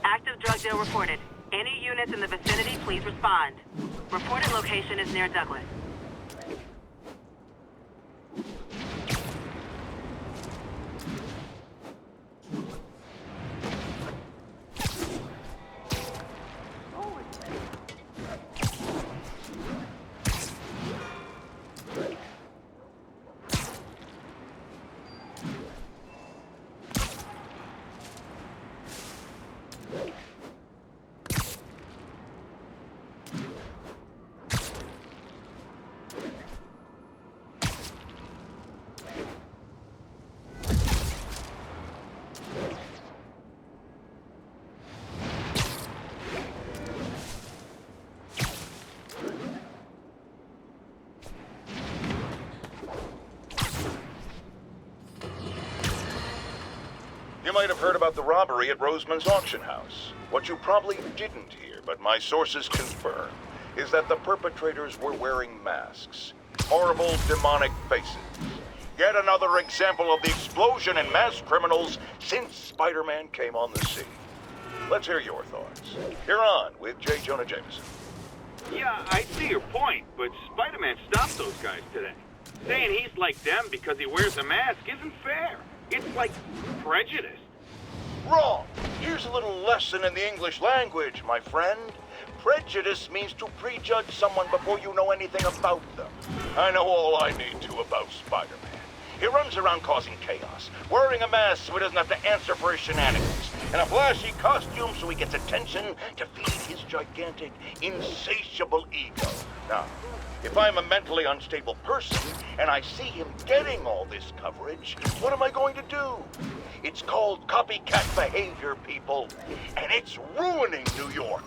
Active drug deal reported. Any units in the vicinity, please respond. Reported location is near Douglas. You might have heard about the robbery at Roseman's auction house. What you probably didn't hear, but my sources confirm, is that the perpetrators were wearing masks. Horrible, demonic faces. Yet another example of the explosion in mass criminals since Spider-Man came on the scene. Let's hear your thoughts. You're on with J. Jonah Jameson. Yeah, I see your point, but Spider-Man stopped those guys today. Saying he's like them because he wears a mask isn't fair. It's like prejudice. Wrong. Here's a little lesson in the English language, my friend. Prejudice means to prejudge someone before you know anything about them. I know all I need to about Spider-Man. He runs around causing chaos, wearing a mask so he doesn't have to answer for his shenanigans, and a flashy costume so he gets attention to feed his gigantic, insatiable ego. Now, if I'm a mentally unstable person and I see him getting all this coverage, what am I going to do? It's called copycat behavior, people, and it's ruining New York.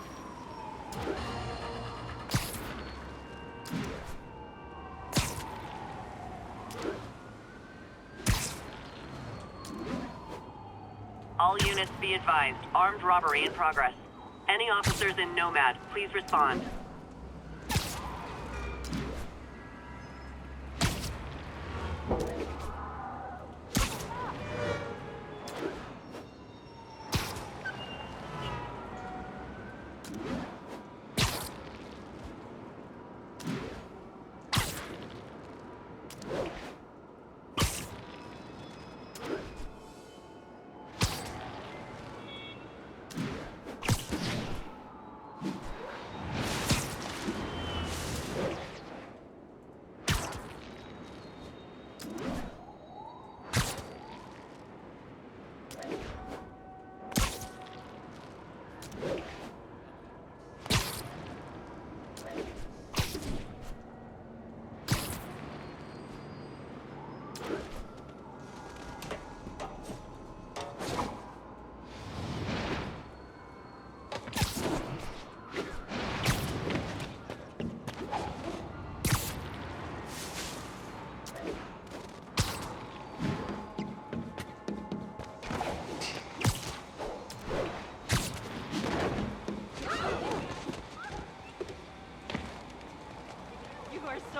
All units be advised. Armed robbery in progress. Any officers in Nomad, please respond.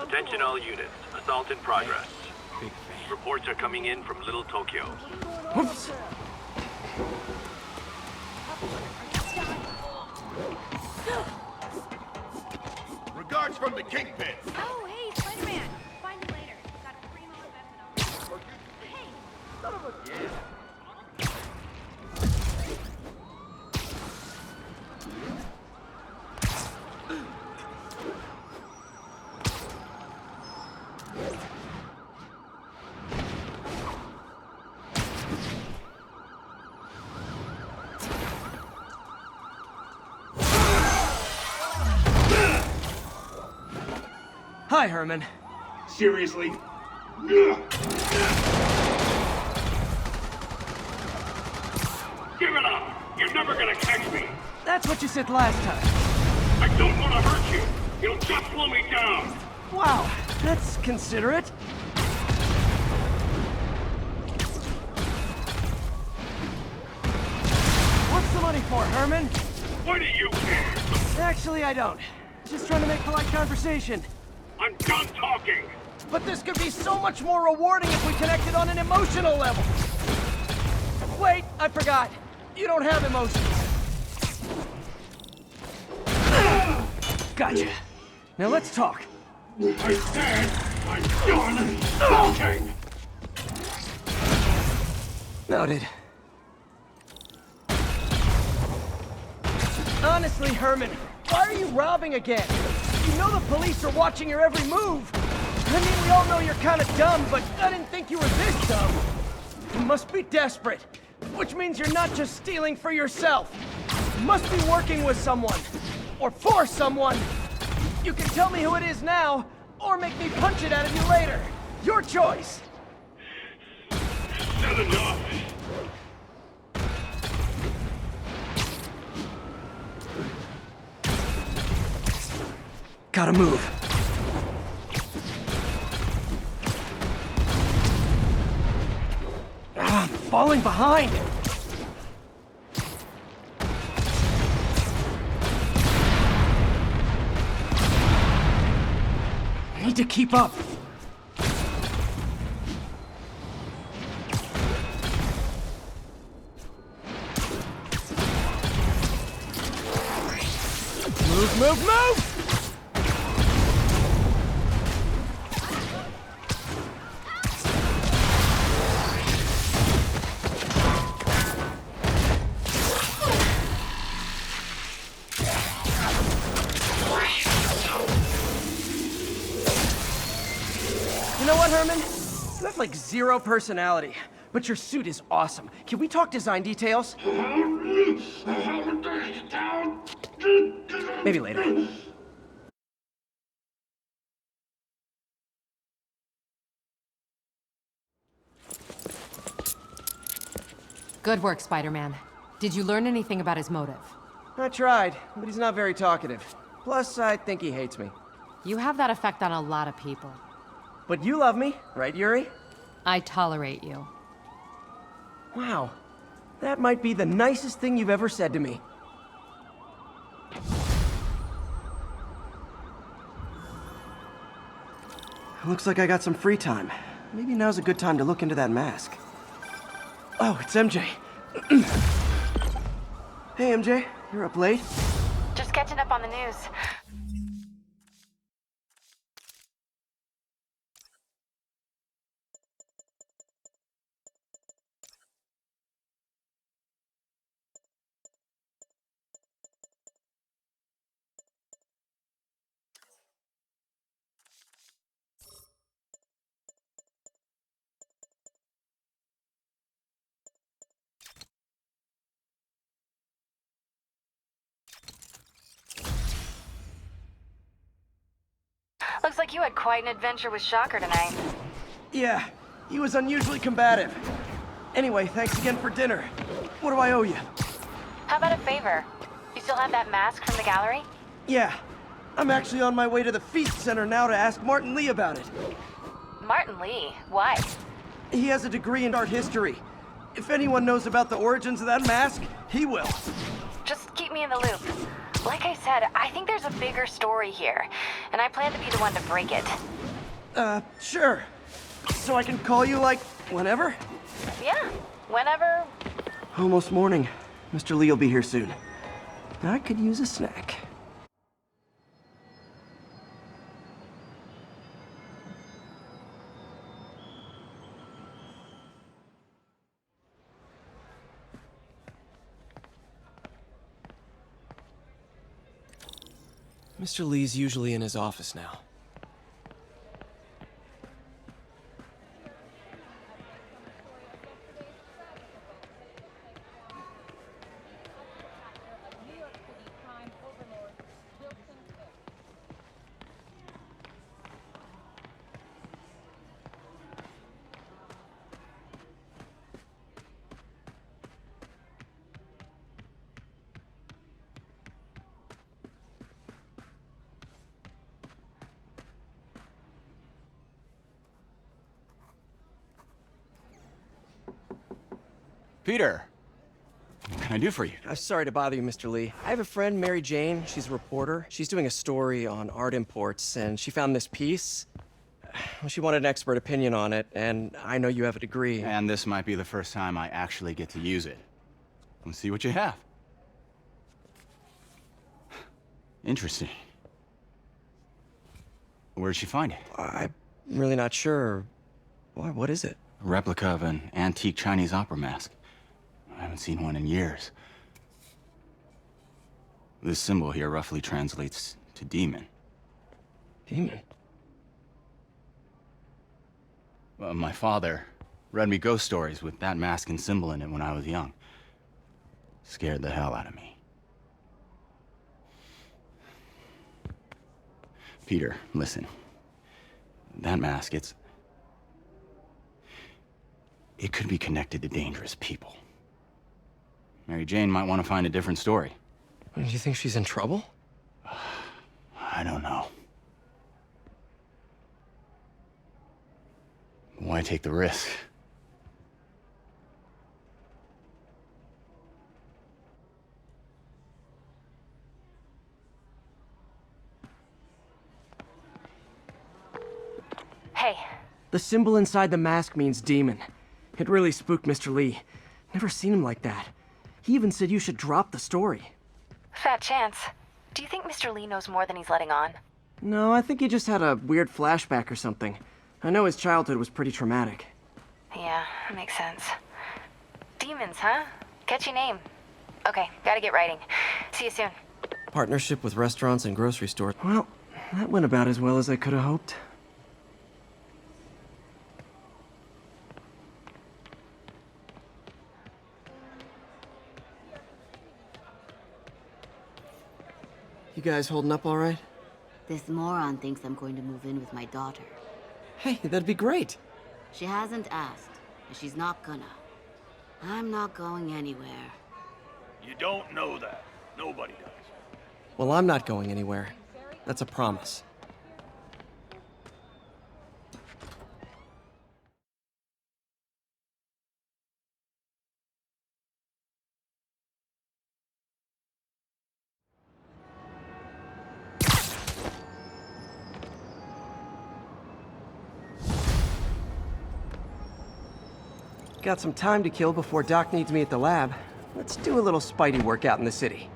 Attention all units. Assault in progress. Reports are coming in from Little Tokyo. Oops. Regards from the Kingpin. Oh, hey, Spider-Man. Find you later. Got a primo investment on me. Hey. Son of a... Yeah. Hi, Herman. Seriously? Give it up! You're never gonna catch me! That's what you said last time. I don't want to hurt you! You'll just slow me down! Wow, that's considerate. What's the money for, Herman? Why do you care? Actually, I don't. Just trying to make polite conversation. I'm done talking! But this could be so much more rewarding if we connected on an emotional level. Wait, I forgot. You don't have emotions. Gotcha. Now let's talk. I said I'm done talking! Noted. Honestly, Herman, why are you robbing again? You know the police are watching your every move. I mean, we all know you're kind of dumb, but I didn't think you were this dumb. You must be desperate, which means you're not just stealing for yourself. You must be working with someone, or for someone. You can tell me who it is now, or make me punch it out of you later. Your choice. Not enough! Gotta move. Ah, I'm falling behind. I need to keep up. Move, move! You know what, Herman? You have like zero personality, but your suit is awesome. Can we talk design details? Maybe later. Good work, Spider-Man. Did you learn anything about his motive? I tried, but he's not very talkative. Plus, I think he hates me. You have that effect on a lot of people. But you love me, right, Yuri? I tolerate you. Wow. That might be the nicest thing you've ever said to me. Looks like I got some free time. Maybe now's a good time to look into that mask. Oh, it's MJ. Hey, MJ. You're up late? Just catching up on the news. Looks like you had quite an adventure with Shocker tonight. Yeah, he was unusually combative. Anyway, thanks again for dinner. What do I owe you? How about a favor? You still have that mask from the gallery? Yeah, I'm actually on my way to the Feast Center now to ask Martin Lee about it. Martin Lee? Why? He has a degree in art history. If anyone knows about the origins of that mask, he will. Just keep me in the loop. Like I said, I think there's a bigger story here, and I plan to be the one to break it. Sure. So I can call you, like, whenever? Yeah, whenever. Almost morning. Mr. Lee will be here soon. I could use a snack. Mr. Lee's usually in his office now. Peter, what can I do for you? I'm sorry to bother you, Mr. Lee. I have a friend, Mary Jane. She's a reporter. She's doing a story on art imports, and she found this piece. Well, she wanted an expert opinion on it, and I know you have a degree. And this might be the first time I actually get to use it. Let's see what you have. Interesting. Where'd she find it? I'm really not sure. Why, what is it? A replica of an antique Chinese opera mask. I haven't seen one in years. This symbol here roughly translates to demon. Demon? My father read me ghost stories with that mask and symbol in it when I was young. Scared the hell out of me. Peter, listen. That mask, it could be connected to dangerous people. Mary Jane might want to find a different story. Do you think she's in trouble? I don't know. Why take the risk? Hey, The symbol inside the mask means demon. It really spooked Mr. Lee. Never seen him like that. He even said you should drop the story. fat chance. Do you think Mr. Lee knows more than he's letting on? No, I think he just had a weird flashback or something. I know his childhood was pretty traumatic. Yeah, makes sense. Demons, huh? Catchy name. Okay, gotta get writing. See you soon. Partnership with restaurants and grocery stores. Well, that went about as well as I could have hoped. You guys holding up all right? This moron thinks I'm going to move in with my daughter. Hey, that'd be great. She hasn't asked, and she's not gonna. I'm not going anywhere. You don't know that. Nobody does. Well, I'm not going anywhere. That's a promise. Got some time to kill before Doc needs me at the lab. Let's do a little Spidey workout in the city.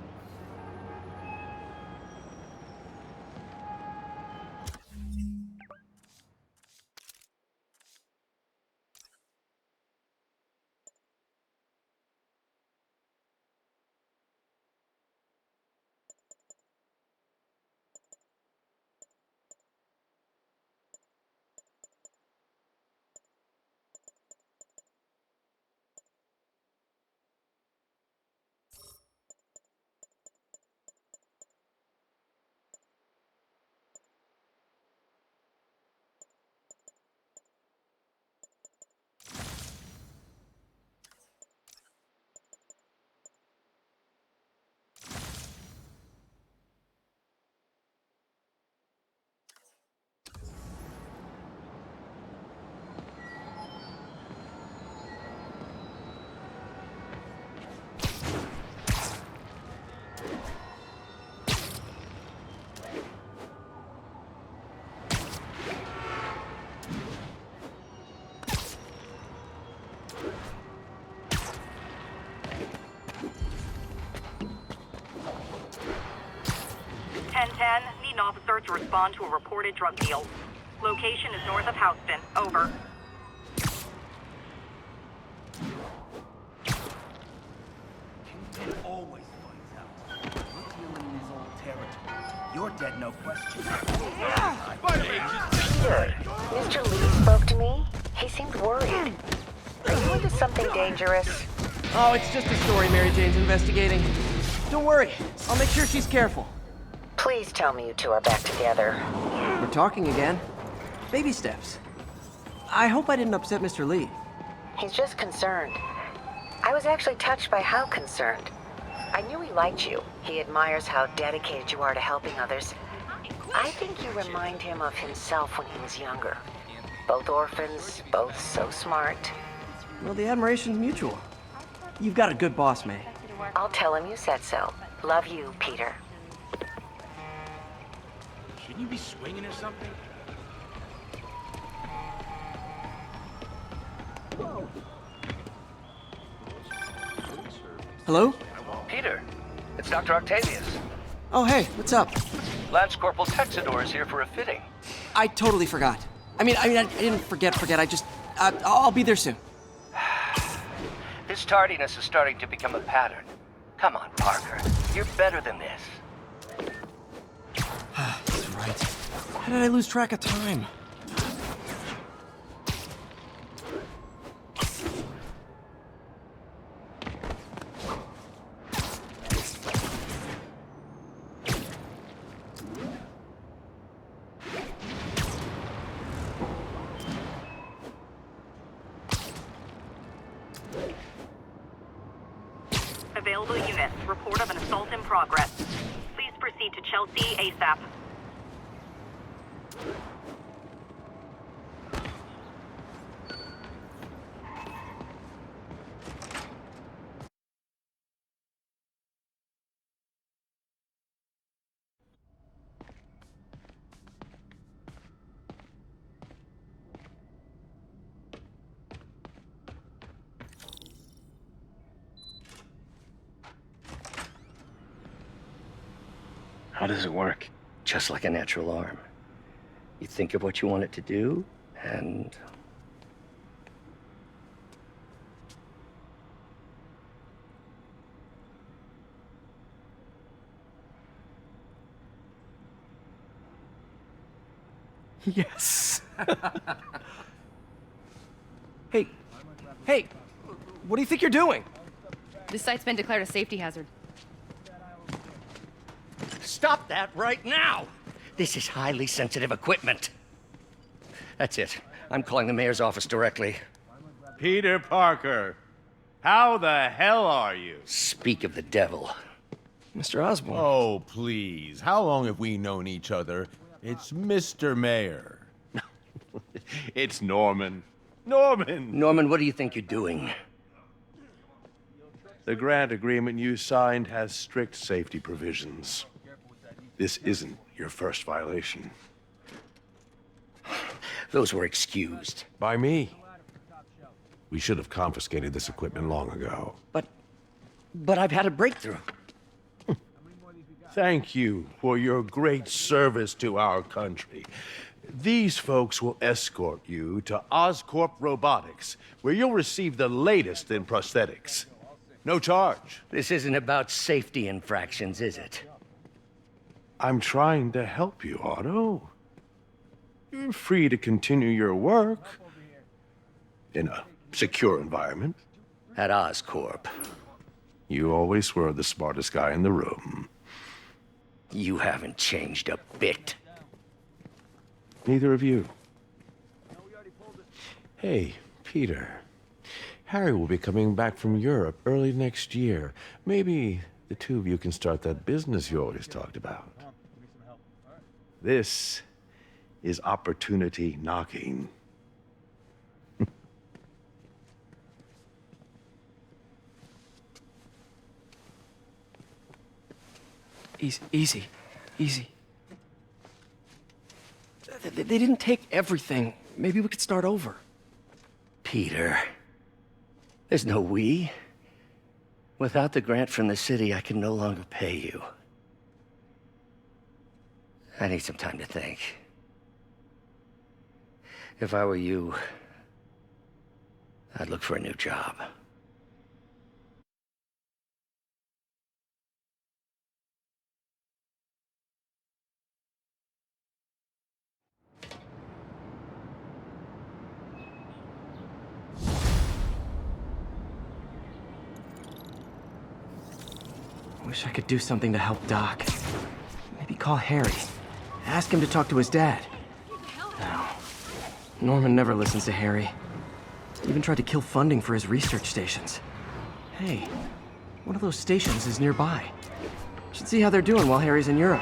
Need an officer to respond to a reported drug deal. Location is north of Houston. Over. Kingpin always finds out. We're dealing in his old territory. You're dead, no question. Mr. Lee spoke to me. He seemed worried. Are you into something dangerous? Oh, it's just a story Mary Jane's investigating. Don't worry, I'll make sure she's careful. Please tell me you two are back together. We're talking again. Baby steps. I hope I didn't upset Mr. Lee. He's just concerned. I was actually touched by how concerned. I knew he liked you. He admires how dedicated you are to helping others. I think you remind him of himself when he was younger. Both orphans, both so smart. Well, the admiration's mutual. You've got a good boss, May. I'll tell him you said so. Love you, Peter. Shouldn't you be swinging or something? Hello? Peter, it's Dr. Octavius. Oh, hey, what's up? Lance Corporal Texador is here for a fitting. I totally forgot. I didn't forget. I'll be there soon. This tardiness is starting to become a pattern. Come on, Parker. You're better than this. That's right. How did I lose track of time? Available units. Report of an assault in progress. Please proceed to Chelsea ASAP. How does it work? Just like a natural arm. You think of what you want it to do, and... Yes. Hey, what do you think you're doing? This site's been declared a safety hazard. Stop that right now! This is highly sensitive equipment. That's it. I'm calling the mayor's office directly. Peter Parker, how the hell are you? Speak of the devil. Mr. Osborn. Oh, please. How long have we known each other? It's Mr. Mayor. It's Norman. Norman! Norman, what do you think you're doing? The grant agreement you signed has strict safety provisions. This isn't your first violation. Those were excused. By me. We should have confiscated this equipment long ago. But I've had a breakthrough. Thank you for your great service to our country. These folks will escort you to Oscorp Robotics, where you'll receive the latest in prosthetics. No charge. This isn't about safety infractions, is it? I'm trying to help you, Otto. You're free to continue your work in a secure environment. At Oscorp. You always were the smartest guy in the room. You haven't changed a bit. Neither of you. Hey, Peter. Harry will be coming back from Europe early next year. Maybe the two of you can start that business you always talked about. This is opportunity knocking. Easy. They didn't take everything. Maybe we could start over. Peter, there's no we. Without the grant from the city, I can no longer pay you. I need some time to think. If I were you, I'd look for a new job. Wish I could do something to help Doc. Maybe call Harry. Ask him to talk to his dad. No. Norman never listens to Harry. Even tried to kill funding for his research stations. Hey, one of those stations is nearby. Should see how they're doing while Harry's in Europe.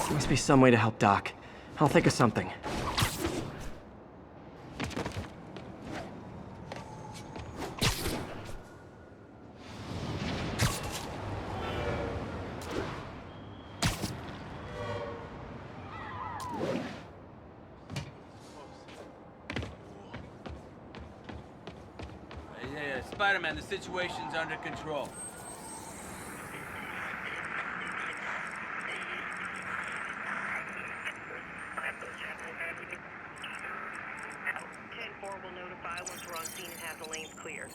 There must be some way to help Doc. I'll think of something. Spider-Man, the situation's under control. 4 will notify once we're on scene and have the lanes cleared.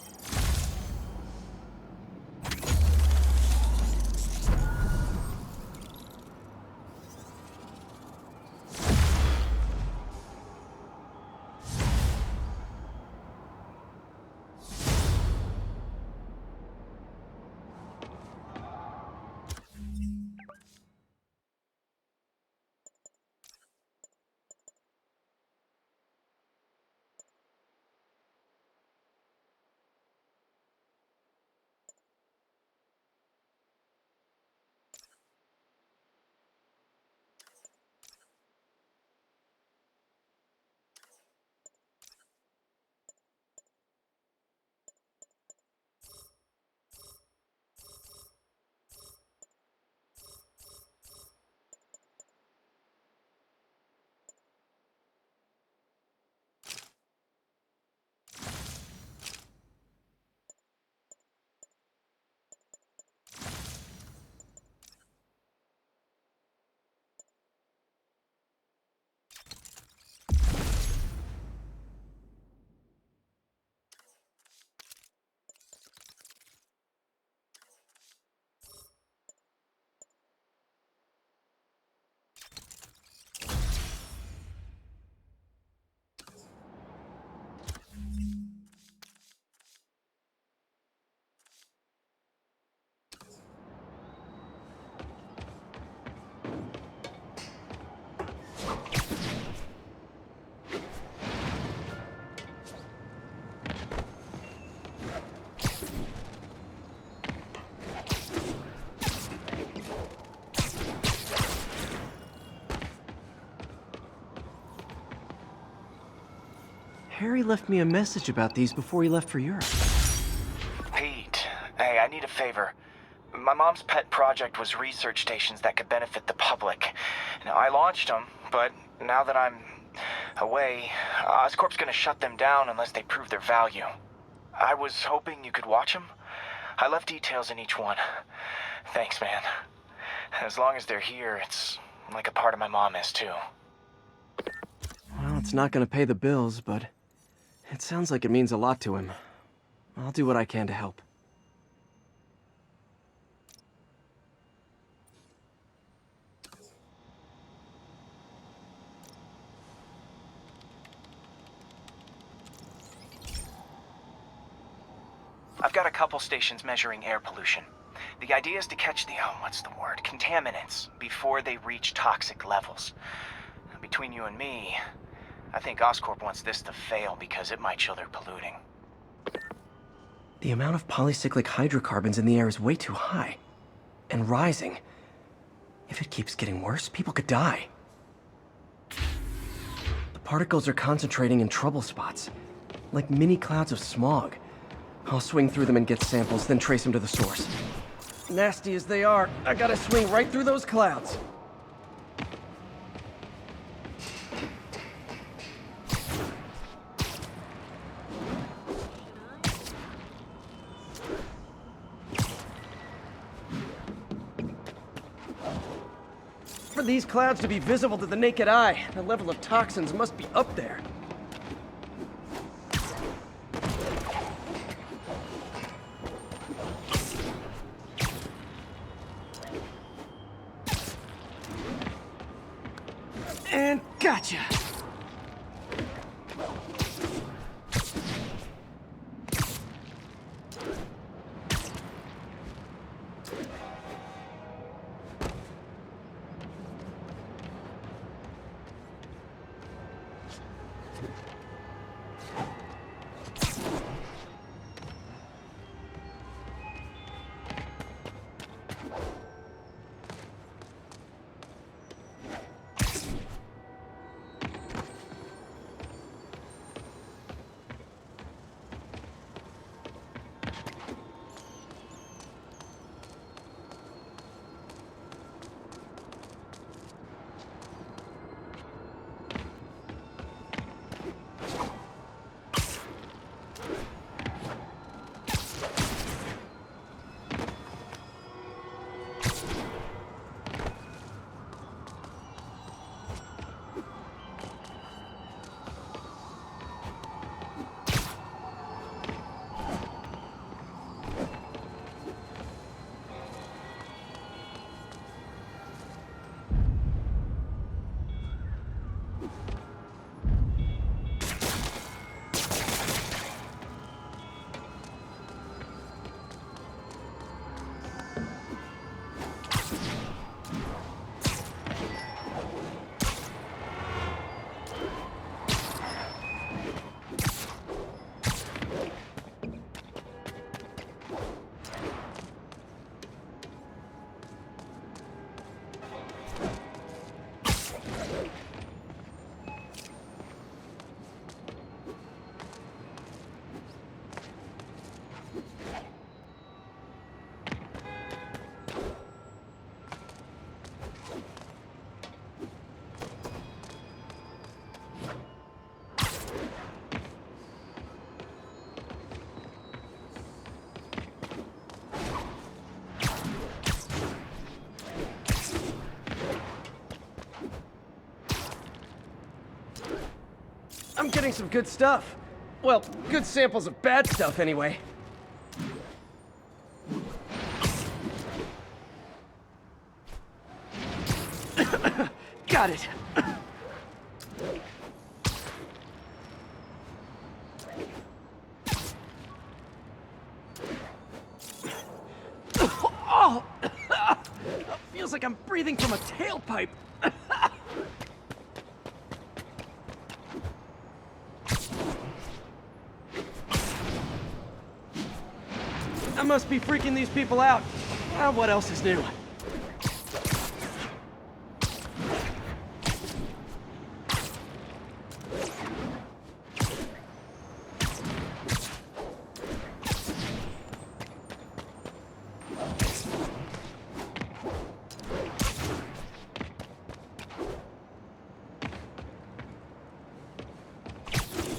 Harry left me a message about these before he left for Europe. Pete, hey, I need a favor. My mom's pet project was research stations that could benefit the public. Now, I launched them, but now that I'm away, Oscorp's gonna shut them down unless they prove their value. I was hoping you could watch them. I left details in each one. Thanks, man. As long as they're here, it's like a part of my mom is, too. Well, it's not gonna pay the bills, but it sounds like it means a lot to him. I'll do what I can to help. I've got a couple stations measuring air pollution. The idea is to catch the, contaminants before they reach toxic levels. Between you and me, I think Oscorp wants this to fail because it might show they're polluting. The amount of polycyclic hydrocarbons in the air is way too high. And rising. If it keeps getting worse, people could die. The particles are concentrating in trouble spots, like mini clouds of smog. I'll swing through them and get samples, then trace them to the source. Nasty as they are, I gotta swing right through those clouds. For these clouds to be visible to the naked eye, the level of toxins must be up there. And gotcha! getting some good stuff. Well, good samples of bad stuff, anyway. Got it. Oh! Feels like I'm breathing from a tailpipe. I must be freaking these people out. What else is new?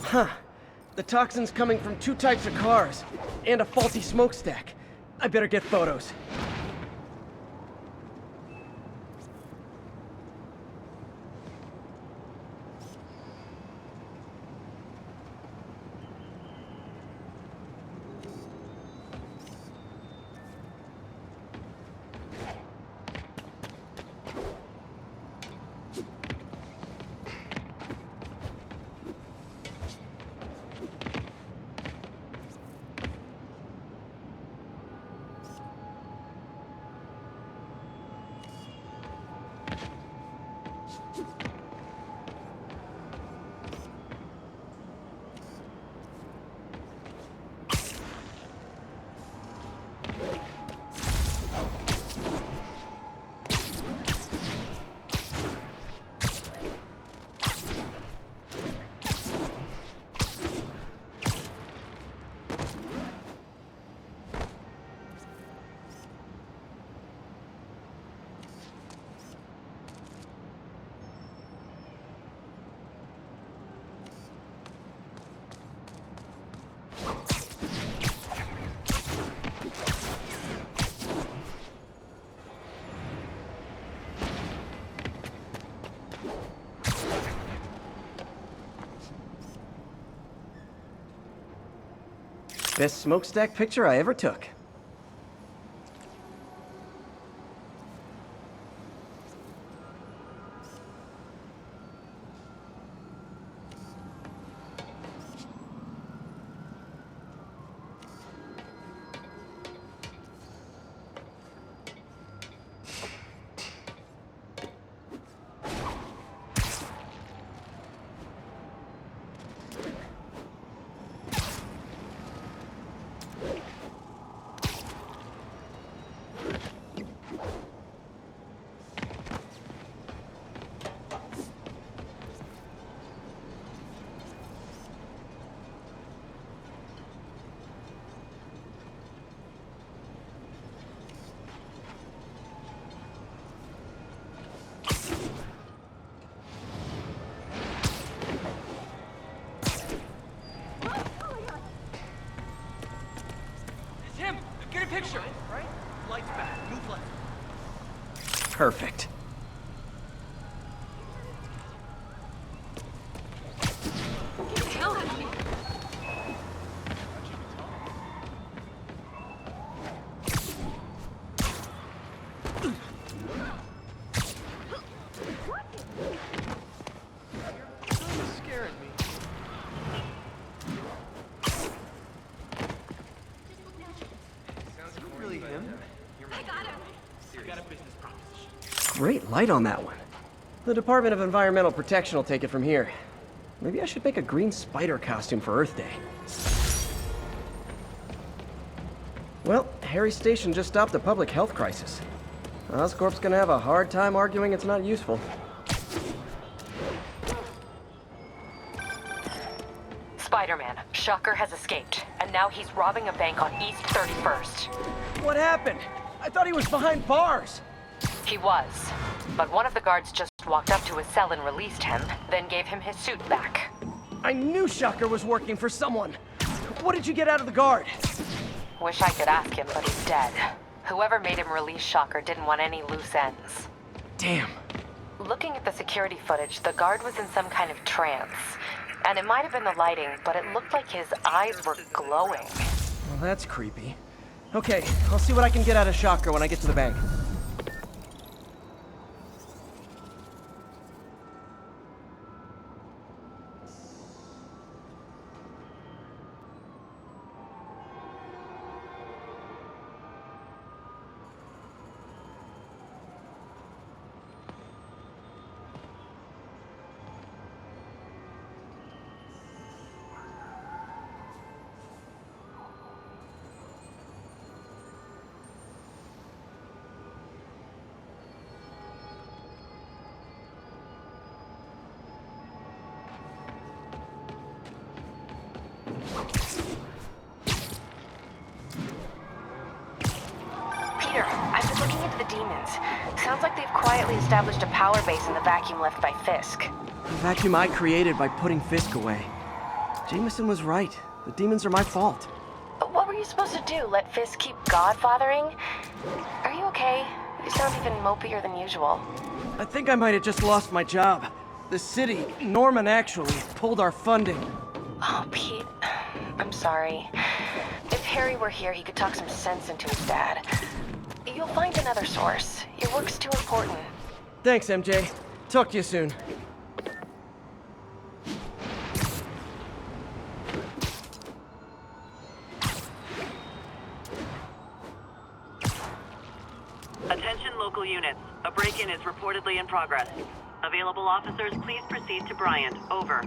Huh. The toxin's coming from 2 types of cars, and a faulty smokestack. I better get photos. Best smokestack picture I ever took. Picture, right? Lights back. Move left. Perfect. Great light on that one. The Department of Environmental Protection will take it from here. Maybe I should make a green spider costume for Earth Day. Well, Harry Station just stopped a public health crisis. Oscorp's gonna have a hard time arguing it's not useful. Spider-Man, Shocker has escaped, and now he's robbing a bank on East 31st. What happened? I thought he was behind bars. He was, but one of the guards just walked up to his cell and released him, then gave him his suit back. I knew Shocker was working for someone. What did you get out of the guard? Wish I could ask him, but he's dead. Whoever made him release Shocker didn't want any loose ends. Damn. Looking at the security footage, the guard was in some kind of trance. And it might have been the lighting, but it looked like his eyes were glowing. Well, that's creepy. Okay, I'll see what I can get out of Shocker when I get to the bank. Peter, I've been looking into the demons. Sounds like they've quietly established a power base in the vacuum left by Fisk. The vacuum I created by putting Fisk away. Jameson was right. The demons are my fault. What were you supposed to do? Let Fisk keep godfathering? Are you okay? You sound even mopier than usual. I think I might have just lost my job. The city, Norman actually, pulled our funding. Oh, Pete. I'm sorry. If Harry were here, he could talk some sense into his dad. You'll find another source. Your work's too important. Thanks, MJ. Talk to you soon. Attention local units. A break-in is reportedly in progress. Available officers, please proceed to Bryant. Over.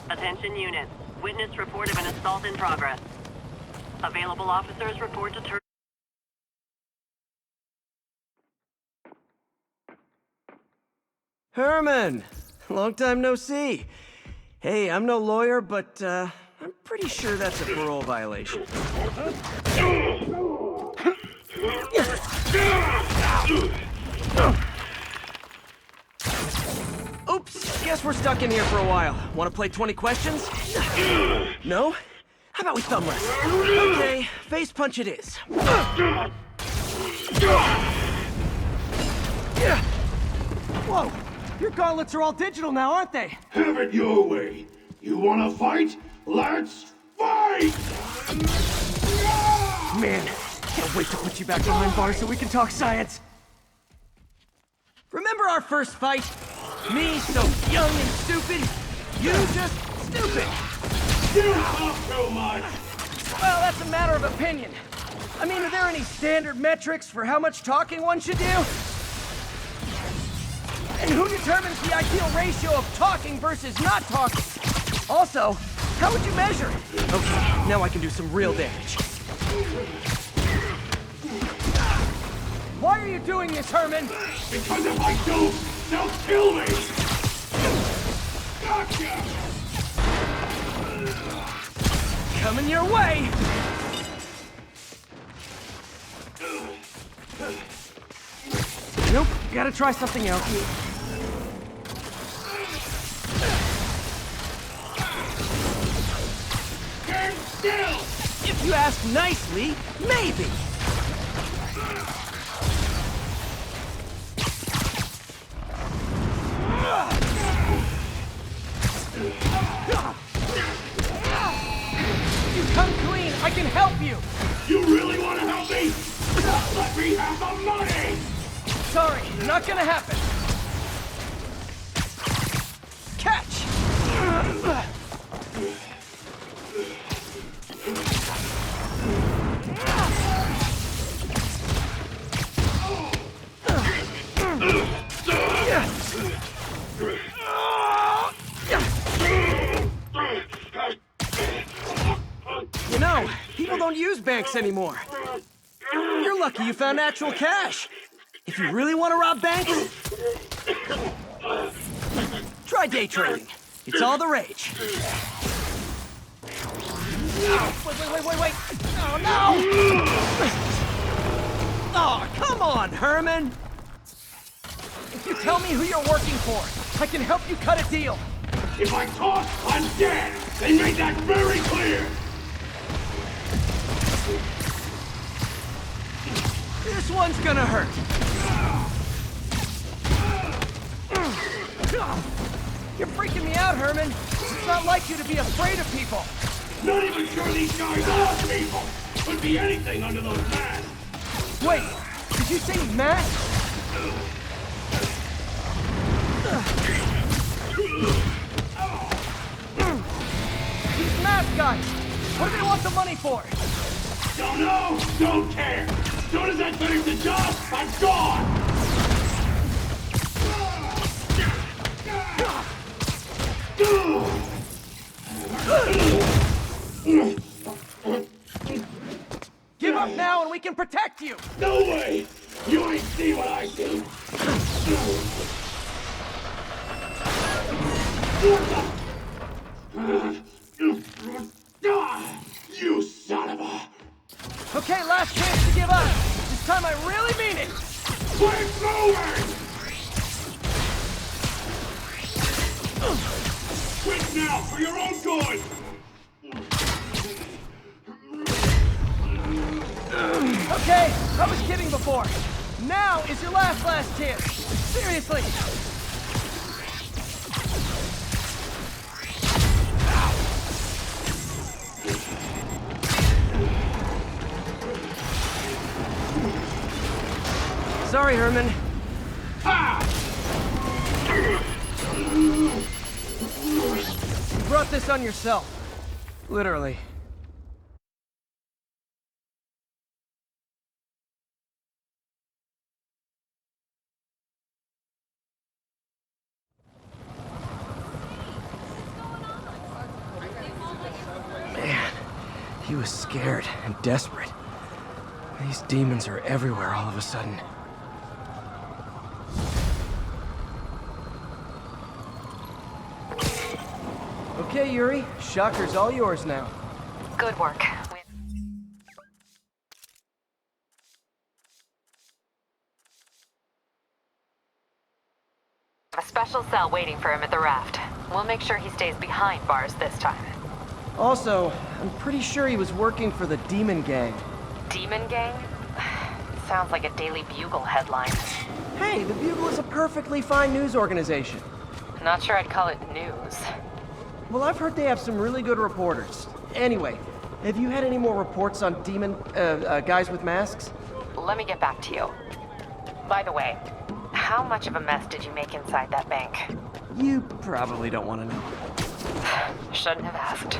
Attention units. Witness report of an assault in progress. Available officers report to turn. Herman! Long time no see. Hey, I'm no lawyer, but, I'm pretty sure that's a parole violation. Oops, guess we're stuck in here for a while. Want to play 20 questions? No? How about we thumb wrestle? Okay, face punch it is. Whoa! Your gauntlets are all digital now, aren't they? Have it your way. You wanna fight? Let's fight! Man, can't wait to put you back behind bars so we can talk science. Remember our first fight? Me, so young and stupid. You just stupid. You talk too much. Well, that's a matter of opinion. I mean, are there any standard metrics for how much talking one should do? And who determines the ideal ratio of talking versus not talking? Also, how would you measure it? Okay, now I can do some real damage. Why are you doing this, Herman? Because if I don't, they'll kill me! Gotcha! Coming your way! Nope, gotta try something else. Stand still! If you ask nicely, maybe. You come clean, I can help you! You really want to help me? Let me have the money! Sorry, not gonna happen. Catch! You know, people don't use banks anymore. You're lucky you found actual cash. If you really want to rob banks, try day trading. It's all the rage. Wait. Oh, no! Oh, come on, Herman! If you tell me who you're working for, I can help you cut a deal. If I talk, I'm dead! They made that very clear! This one's gonna hurt. You're freaking me out, Herman. It's not like you to be afraid of people. Not even sure these guys are people! Could be anything under those masks! Wait, did you say masks? These mask guys! What do they want the money for? Don't know! Don't care! As soon as I finish the job, I'm gone! Give up now and we can protect you! No way! You ain't see what I see! You son of a... Okay, last chance to give up. This time I really mean it. Quit moving! Quit now for your own good! Okay, I was kidding before. Now is your last chance. Seriously. Sorry, Herman. You brought this on yourself. Literally. Man, he was scared and desperate. These demons are everywhere all of a sudden. Okay, Yuri. Shocker's all yours now. Good work. A special cell waiting for him at the raft. We'll make sure he stays behind bars this time. Also, I'm pretty sure he was working for the Demon Gang. Demon Gang? Sounds like a Daily Bugle headline. Hey, the Bugle is a perfectly fine news organization. Not sure I'd call it news. Well, I've heard they have some really good reporters. Anyway, have you had any more reports on guys with masks? Let me get back to you. By the way, how much of a mess did you make inside that bank? You probably don't want to know. Shouldn't have asked.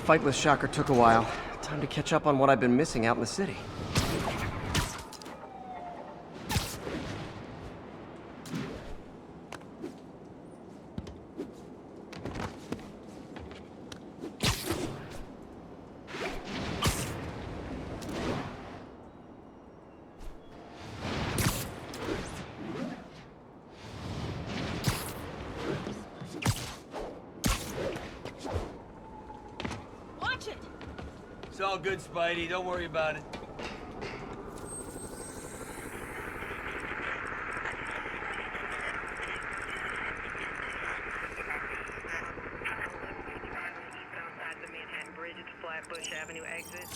Fight with Shocker took a while. Time to catch up on what I've been missing out in the city. It's all good, Spidey. Don't worry about it. Outside the Manhattan Bridge at the Flatbush Avenue exit.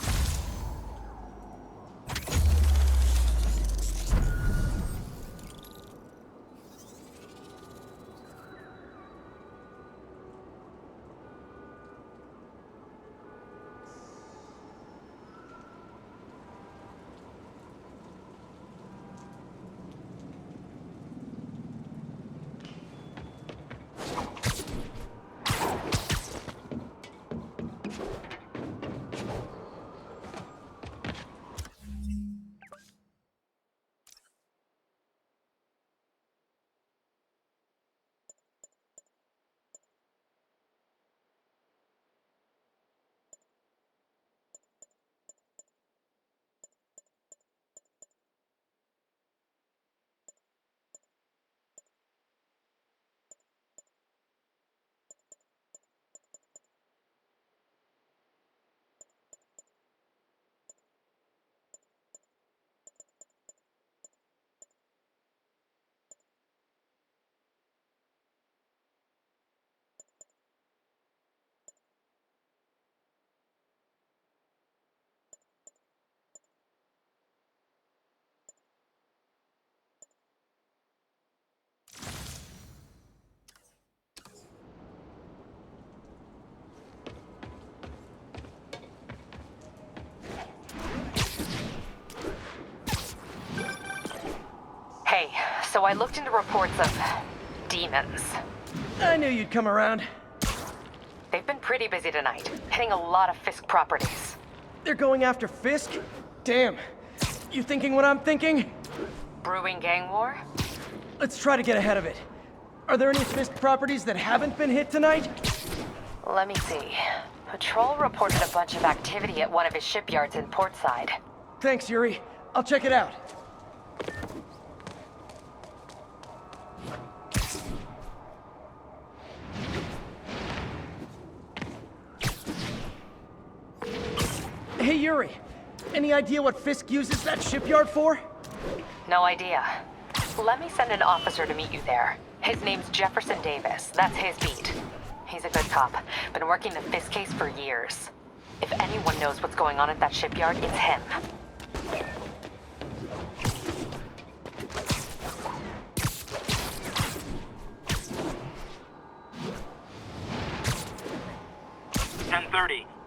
So I looked into reports of demons. I knew you'd come around. They've been pretty busy tonight, hitting a lot of Fisk properties. They're going after Fisk? Damn. You thinking what I'm thinking? Brewing gang war? Let's try to get ahead of it. Are there any Fisk properties that haven't been hit tonight? Let me see. Patrol reported a bunch of activity at one of his shipyards in Portside. Thanks, Yuri. I'll check it out. Hey, Yuri. Any idea what Fisk uses that shipyard for? No idea. Let me send an officer to meet you there. His name's Jefferson Davis. That's his beat. He's a good cop. Been working the Fisk case for years. If anyone knows what's going on at that shipyard, it's him.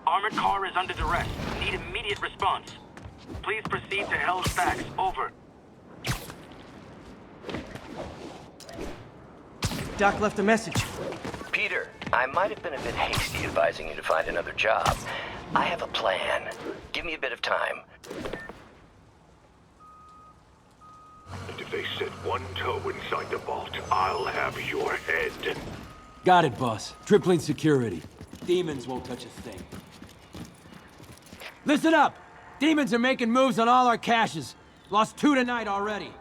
Armored car is under duress. Need immediate response. Please proceed to Hell's Backs. Over. Doc left a message. Peter, I might have been a bit hasty advising you to find another job. I have a plan. Give me a bit of time. And if they set one toe inside the vault, I'll have your head. Got it, boss. Tripling security. Demons won't touch a thing. Listen up! Demons are making moves on all our caches. Lost 2 tonight already.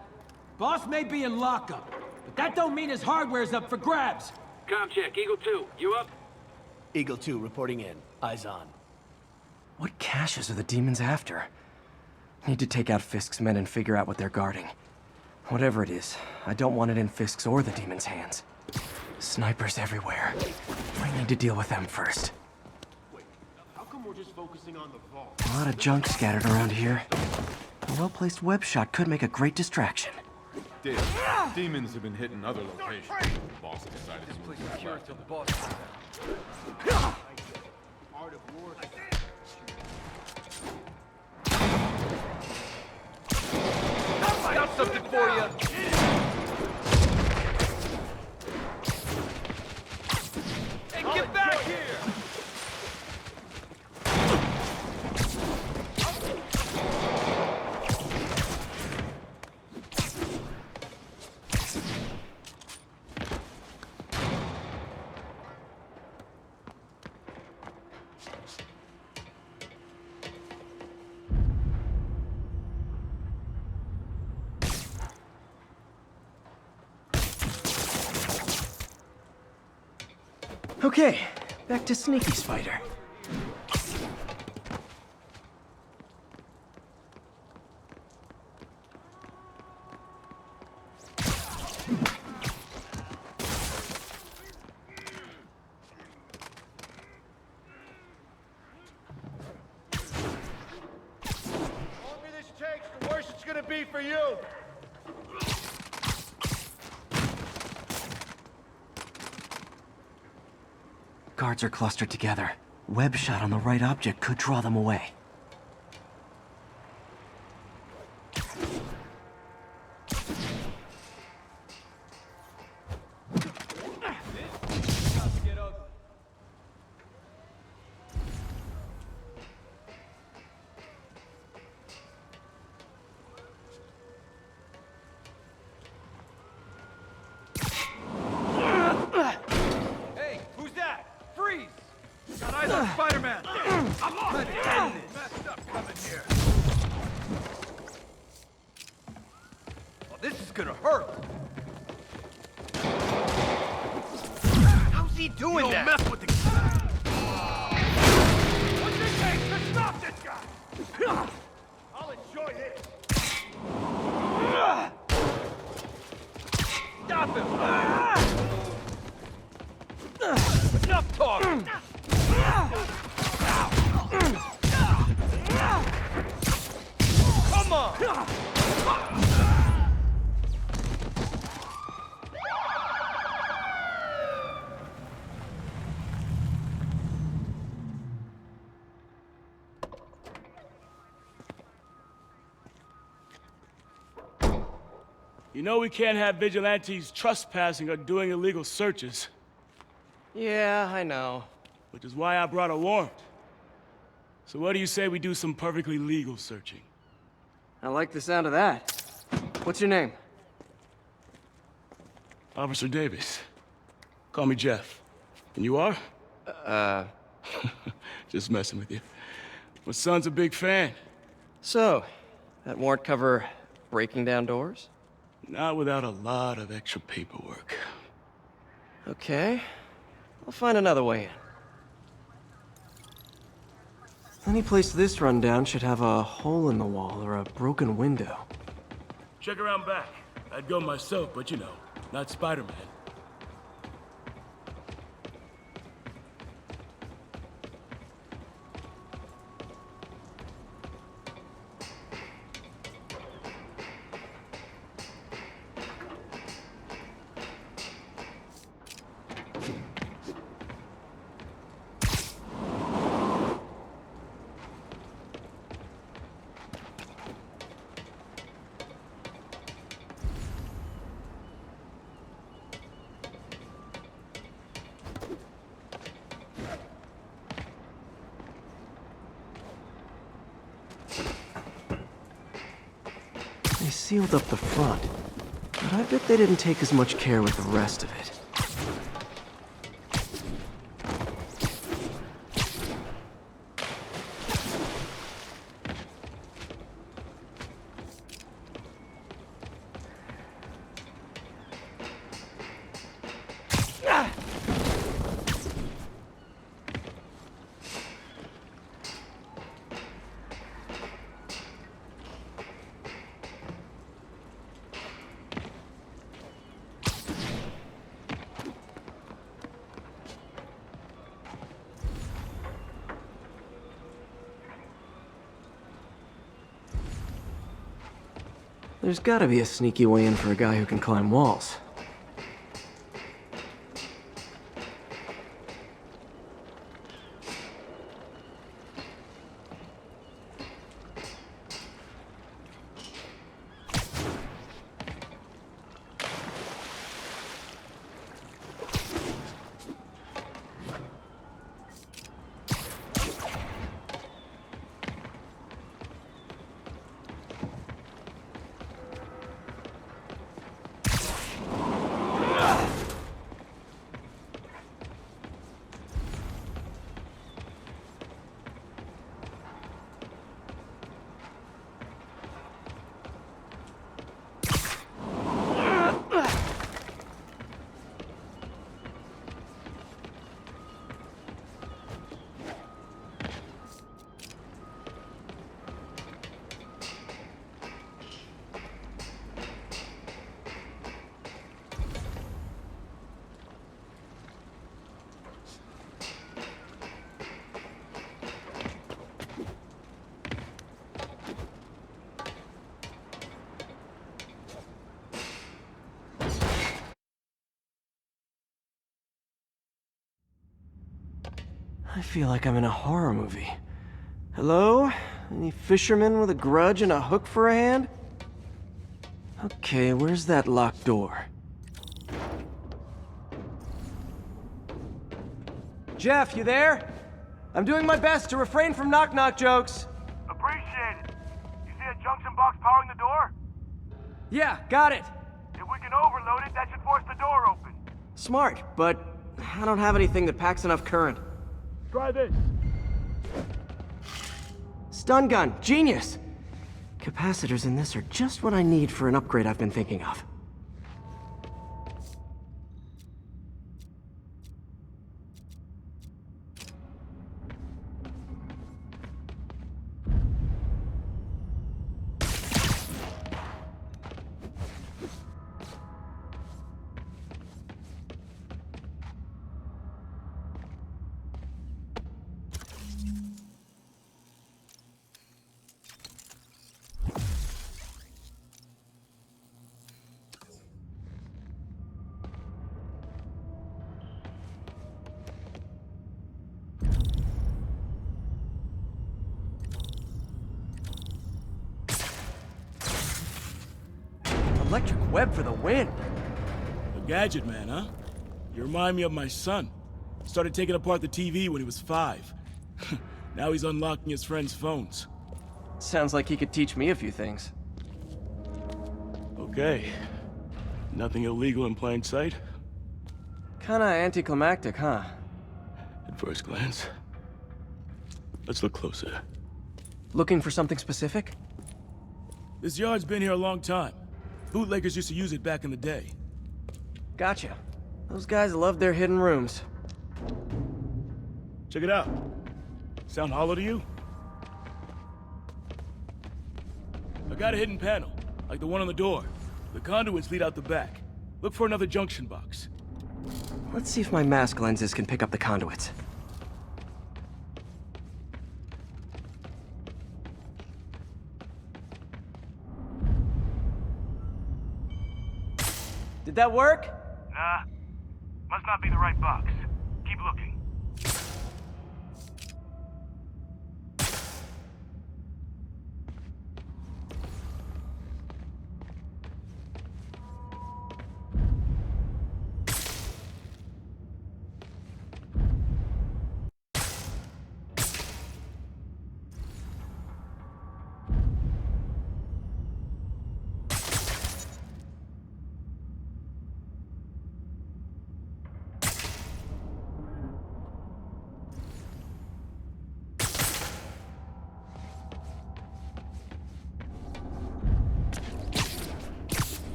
Boss may be in lockup, but that don't mean his hardware's up for grabs. Com check, Eagle 2, you up? Eagle 2 reporting in. Eyes on. What caches are the demons after? Need to take out Fisk's men and figure out what they're guarding. Whatever it is, I don't want it in Fisk's or the demons' hands. Snipers everywhere. I need to deal with them first. How come we're just focusing on the vault? A lot of junk scattered around here. A well-placed web shot could make a great distraction. Demons have been hitting other locations. The boss decided to move secure until the boss. Art of war. Got something for you. Hey, get back here! Okay, back to Sneaky Spider. longer this takes, the worse it's gonna be for you. Guards are clustered together. Web shot on the right object could draw them away. Hey, who's that? Freeze! Got eyes on Spider-Man! I'm off! Messed up coming here. Well, this is gonna hurt. How's he doing that? Don't mess with the... What's it take to stop this guy? I'll enjoy this. Stop him! Enough talking! Come on! You know we can't have vigilantes trespassing or doing illegal searches. Yeah, I know. Which is why I brought a warrant. So what do you say we do some perfectly legal searching? I like the sound of that. What's your name? Officer Davis. Call me Jeff. And you are? Just messing with you. My son's a big fan. So, that warrant cover breaking down doors? Not without a lot of extra paperwork. Okay. I'll find another way in. Any place this rundown should have a hole in the wall or a broken window. Check around back. I'd go myself, but you know, not Spider-Man. They sealed up the front, but I bet they didn't take as much care with the rest of it. There's gotta be a sneaky way in for a guy who can climb walls. I feel like I'm in a horror movie. Hello? Any fishermen with a grudge and a hook for a hand? Okay, where's that locked door? Jeff, you there? I'm doing my best to refrain from knock-knock jokes. Appreciate it. You see a junction box powering the door? Yeah, got it. If we can overload it, that should force the door open. Smart, but I don't have anything that packs enough current. Try this. Stun gun, genius! Capacitors in this are just what I need for an upgrade I've been thinking of. Electric web for the win. A gadget man, huh? You remind me of my son. Started taking apart the TV when he was 5. Now he's unlocking his friends' phones. Sounds like he could teach me a few things. Okay. Nothing illegal in plain sight? Kinda anticlimactic, huh? At first glance. Let's look closer. Looking for something specific? This yard's been here a long time. Bootleggers used to use it back in the day. Gotcha. Those guys love their hidden rooms. Check it out. Sound hollow to you? I got a hidden panel, like the one on the door. The conduits lead out the back. Look for another junction box. Let's see if my mask lenses can pick up the conduits. Did that work? Nah. Must not be the right box. Keep looking.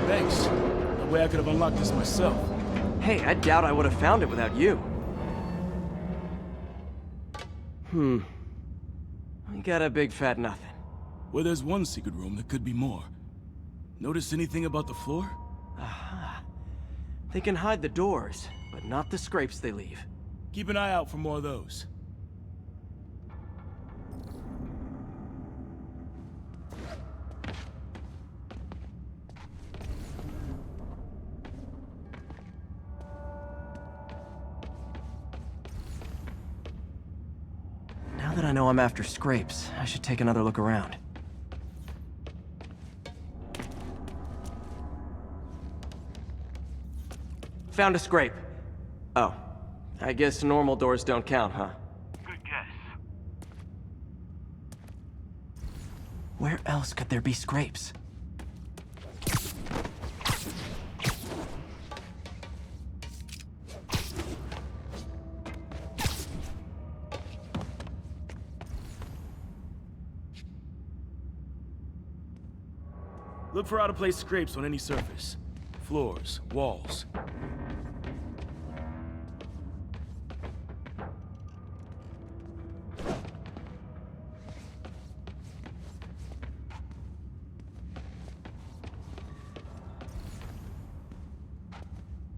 Thanks. No way I could have unlocked this myself. Hey, I doubt I would have found it without you. We got a big fat nothing. Well, there's one secret room. There could be more. Notice anything about the floor? Aha. They can hide the doors, but not the scrapes they leave. Keep an eye out for more of those. Now that I know I'm after scrapes, I should take another look around. Found a scrape. Oh, I guess normal doors don't count, huh? Good guess. Where else could there be scrapes? Look for out-of-place scrapes on any surface. Floors, walls.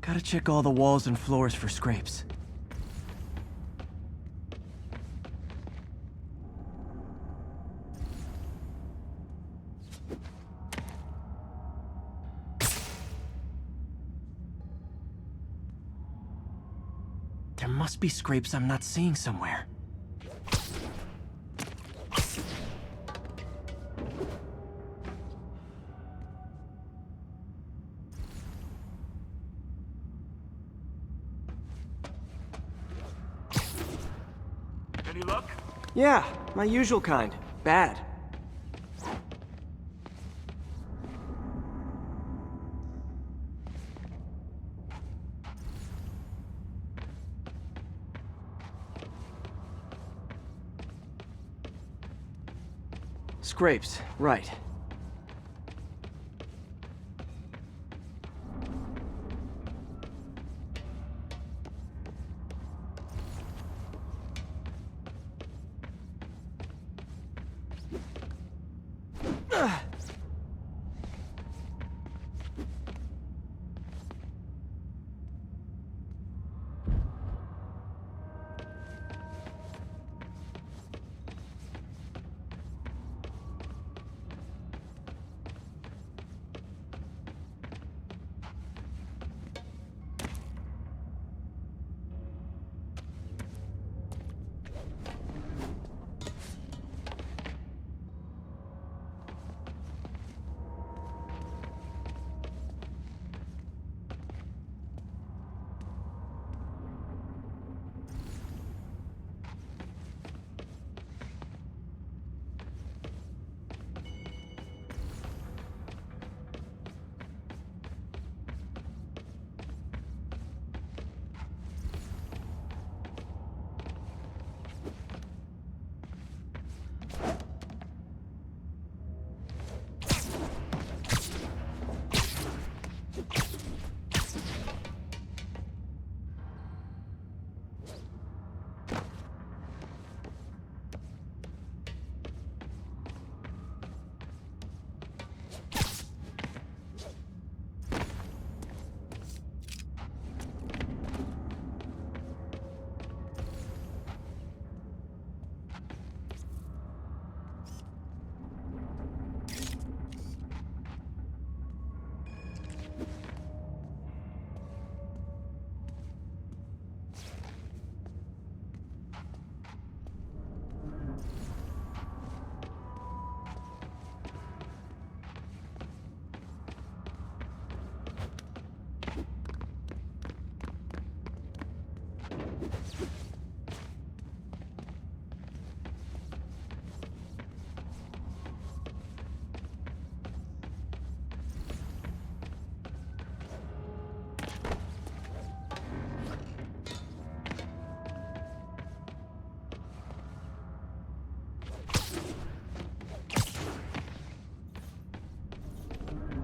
Gotta check all the walls and floors for scrapes. There must be scrapes I'm not seeing somewhere. Any luck? Yeah, my usual kind. Bad. Scrapes, right.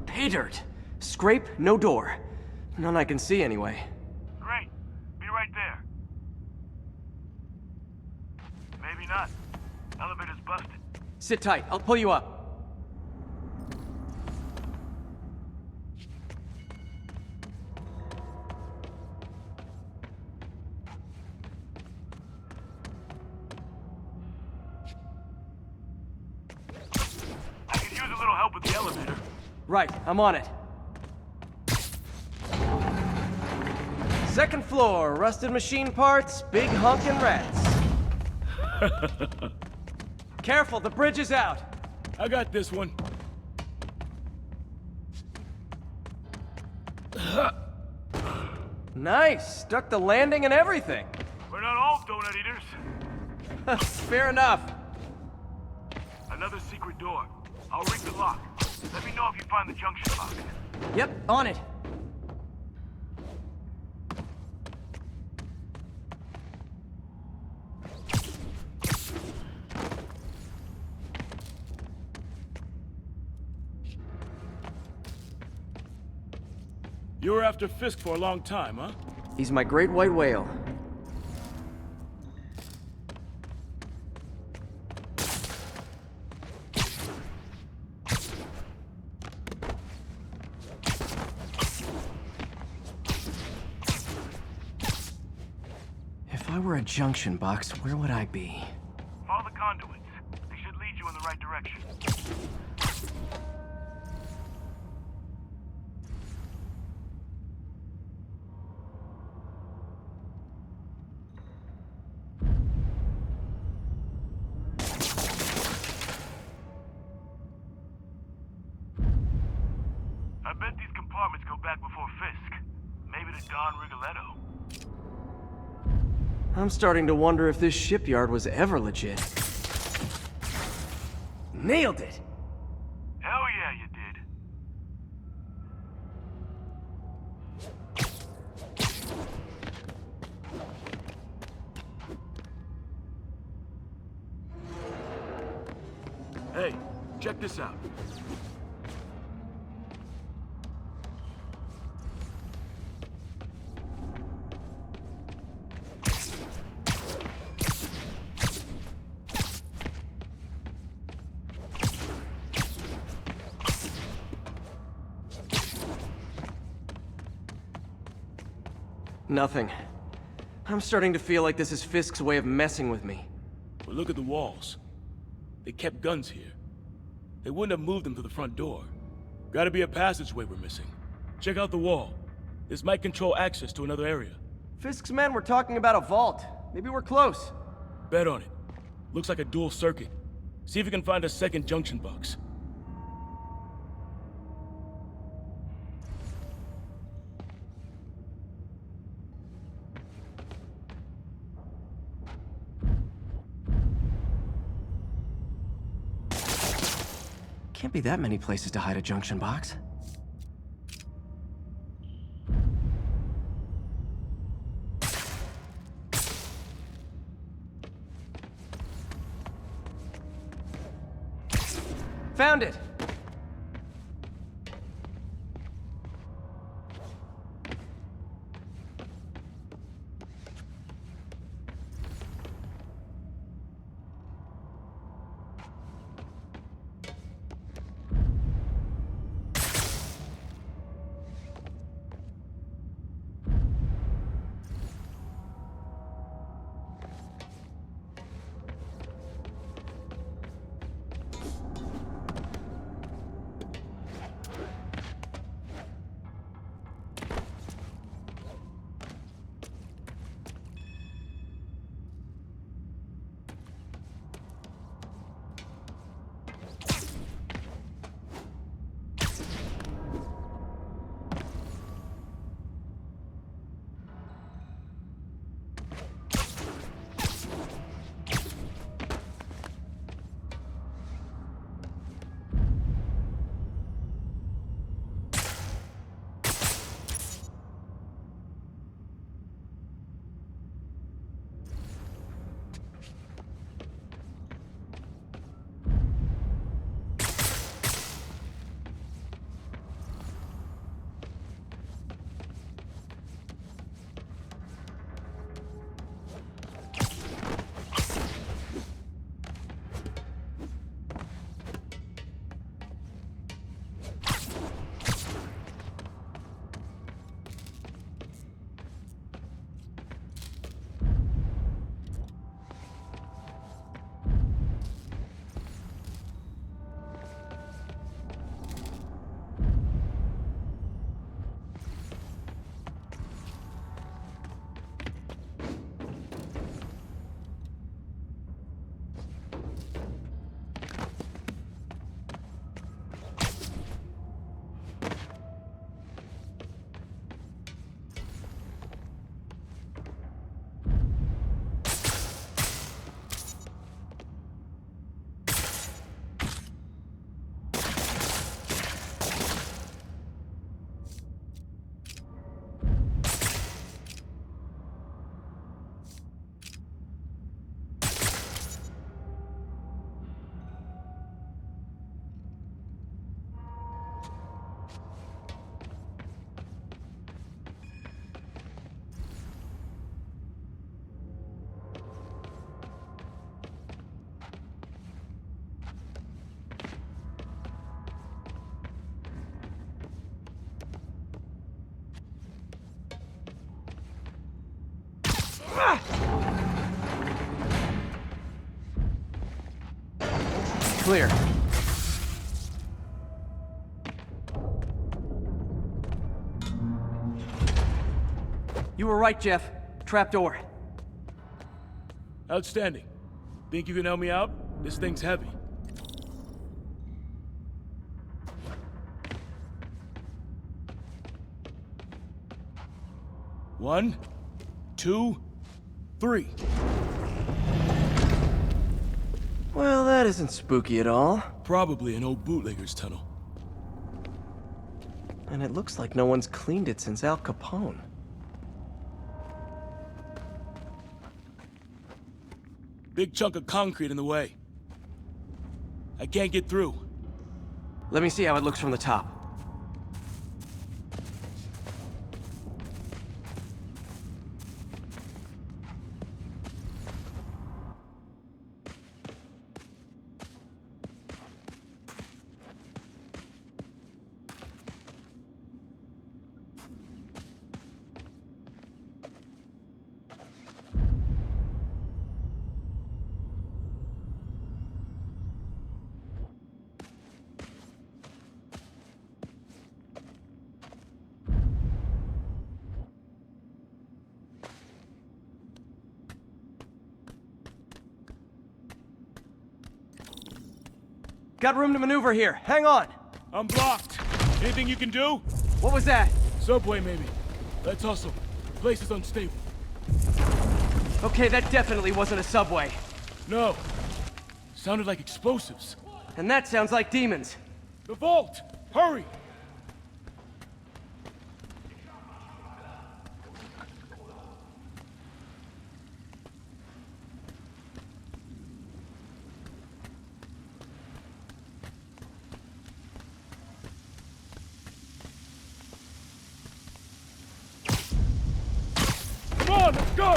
Pay dirt. Scrape, no door. None I can see anyway. Great. Be right there. Maybe not. Elevator's busted. Sit tight, I'll pull you up. I could use a little help with the elevator. Right, I'm on it. Second floor, rusted machine parts, big honkin' rats. Careful, the bridge is out. I got this one. Nice, stuck the landing and everything. We're not all donut eaters. Fair enough. Another secret door. I'll ring the lock. Let me know if you find the junction box. Yep, on it. You were after Fisk for a long time, huh? He's my great white whale. If I were a junction box, where would I be? Follow the conduits. They should lead you in the right direction. I bet these compartments go back before Fisk. Maybe to Don Rigoletto. I'm starting to wonder if this shipyard was ever legit. Nailed it! Hell yeah, you did. Hey, check this out. Nothing. I'm starting to feel like this is Fisk's way of messing with me. But look at the walls. They kept guns here. They wouldn't have moved them to the front door. Gotta be a passageway we're missing. Check out the wall. This might control access to another area. Fisk's men were talking about a vault. Maybe we're close. Bet on it. Looks like a dual circuit. See if you can find a second junction box. Can't be that many places to hide a junction box. Found it! Clear. You were right, Jeff. Trapdoor. Outstanding. Think you can help me out? This thing's heavy. One, two, 3. Well, that isn't spooky at all. Probably an old bootlegger's tunnel. And it looks like no one's cleaned it since Al Capone. Big chunk of concrete in the way. I can't get through. Let me see how it looks from the top. Got room to maneuver here. Hang on. I'm blocked. Anything you can do? What was that? Subway, maybe. Let's hustle. The place is unstable. Okay, that definitely wasn't a subway. No. Sounded like explosives. And that sounds like demons. The vault! Hurry! Come on, let's go!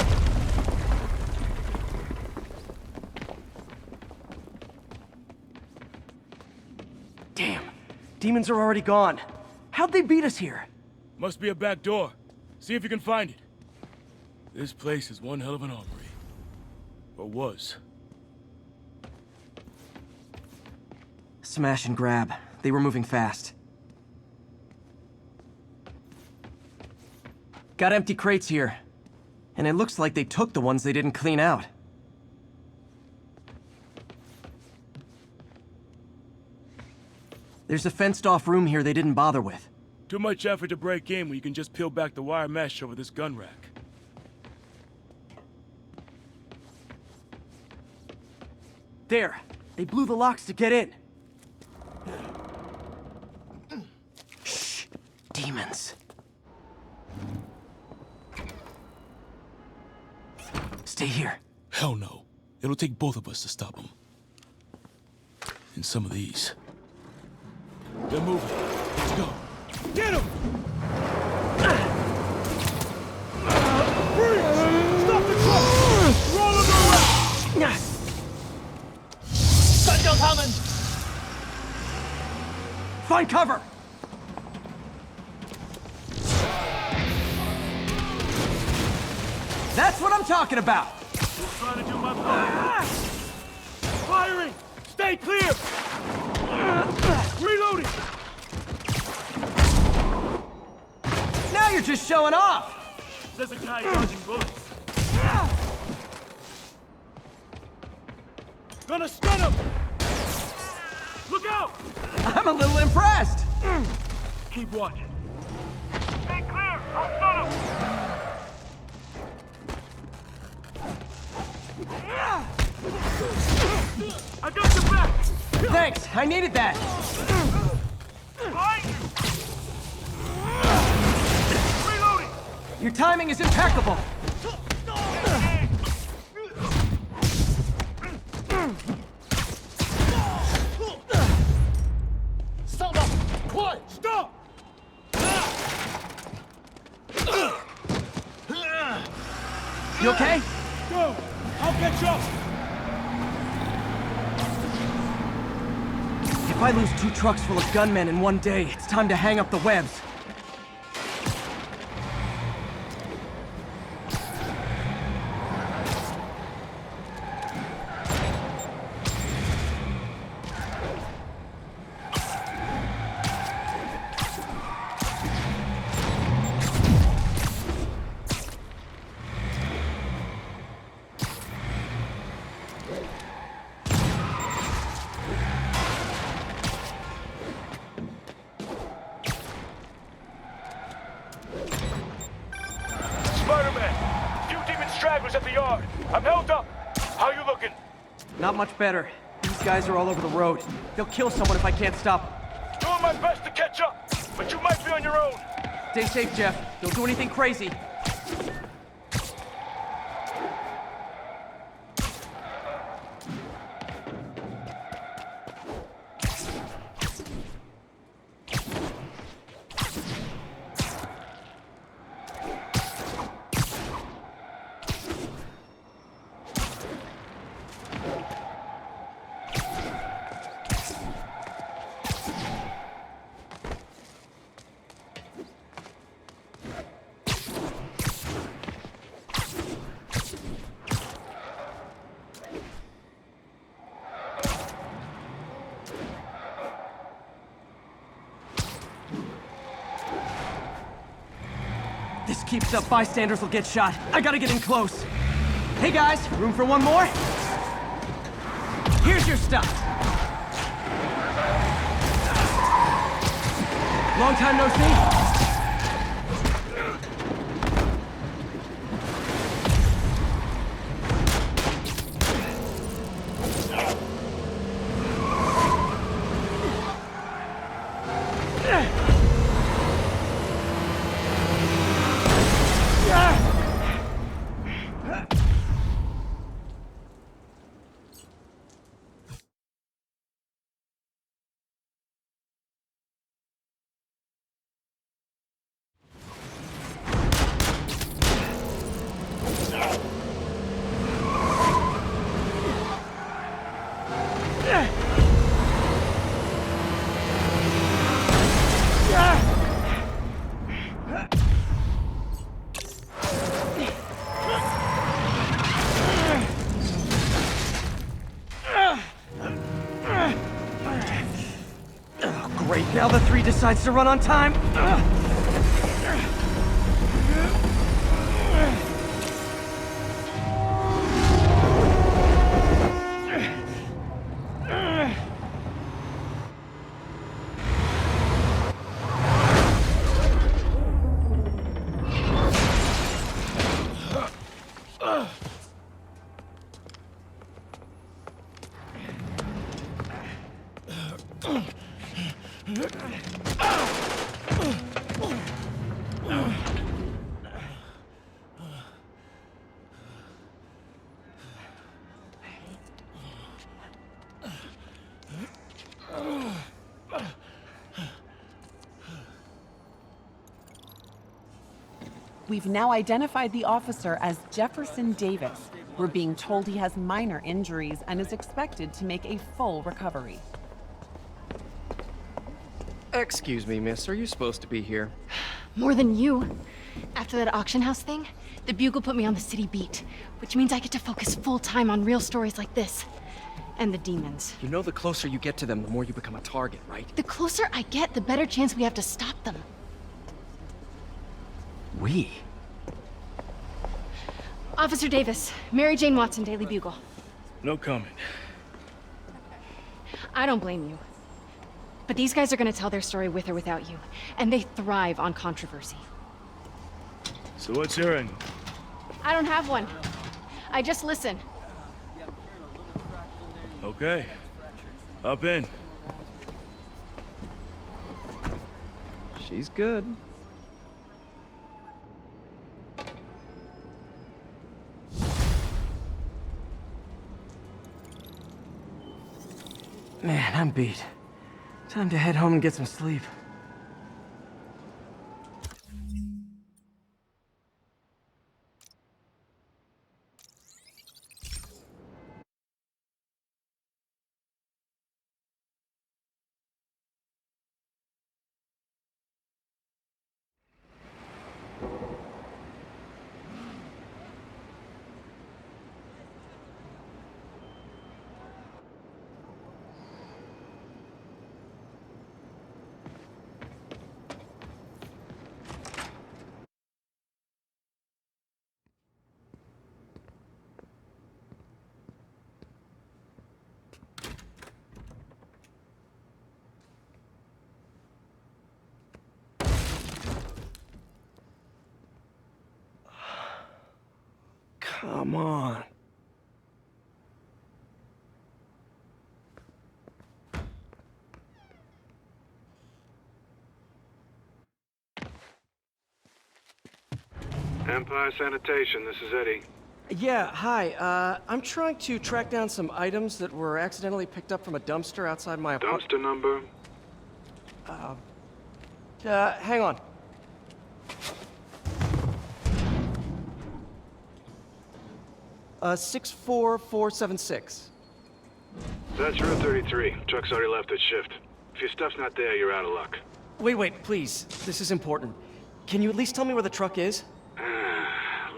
Damn. Demons are already gone. How'd they beat us here? Must be a back door. See if you can find it. This place is one hell of an armory. Or was. Smash and grab. They were moving fast. Got empty crates here. And it looks like they took the ones they didn't clean out. There's a fenced-off room here they didn't bother with. Too much effort to break in when you can just peel back the wire mesh over this gun rack. There. They blew the locks to get in. Shh. Demons. Stay here. Hell no. It'll take both of us to stop them. And some of these. They're moving. Let's go. Get him! Freeze! Stop the truck! Roll on the rack! Find cover! That's what I'm talking about! Just trying to do my part. Firing! Stay clear! Reloading! Now you're just showing off! There's a guy dodging bullets. Gonna stun him! Look out! I'm a little impressed! Keep watching. Stay clear! I'll stun him! I got your back! Thanks, I needed that! Behind you! Reloading! Your timing is impeccable! Stand up! Quiet! Stop! You okay? Go! I'll catch up! If I lose 2 trucks full of gunmen in one day, it's time to hang up the webs. Spider-Man! Few demon stragglers at the yard. How you looking? Not much better. These guys are all over the road. They'll kill someone if I can't stop them. Doing my best to catch up, but you might be on your own. Stay safe, Jeff. Don't do anything crazy. This keeps up, bystanders will get shot. I gotta get in close. Hey guys, room for one more? Here's your stuff. Long time no see. Great, now the 3 decides to run on time. We've now identified the officer as Jefferson Davis. We're being told he has minor injuries and is expected to make a full recovery. Excuse me, miss. Are you supposed to be here? More than you. After that auction house thing, the Bugle put me on the city beat, which means I get to focus full time on real stories like this. And the demons. You know the closer you get to them, the more you become a target, right? The closer I get, the better chance we have to stop them. We? Officer Davis, Mary Jane Watson, Daily Bugle. No comment. I don't blame you. But these guys are gonna tell their story with or without you, and they thrive on controversy. So what's your end? I don't have one. I just listen. Okay. Up in. She's good. Man, I'm beat. Time to head home and get some sleep. Come on. Empire Sanitation, this is Eddie. Yeah, hi. I'm trying to track down some items that were accidentally picked up from a dumpster outside my apartment. Dumpster number? Hang on. Uh, 64476. That's Route 33. Truck's already left its shift. If your stuff's not there, you're out of luck. Wait, please. This is important. Can you at least tell me where the truck is?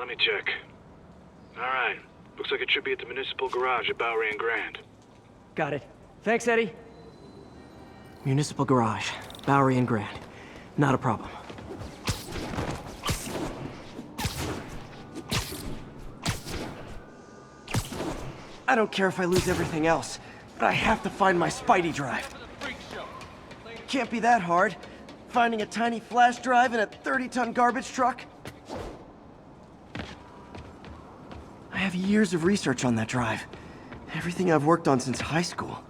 Let me check. Alright. Looks like it should be at the municipal garage at Bowery and Grand. Got it. Thanks, Eddie. Municipal garage, Bowery and Grand. Not a problem. I don't care if I lose everything else, but I have to find my Spidey drive. Can't be that hard. Finding a tiny flash drive in a 30-ton garbage truck. I have years of research on that drive. Everything I've worked on since high school.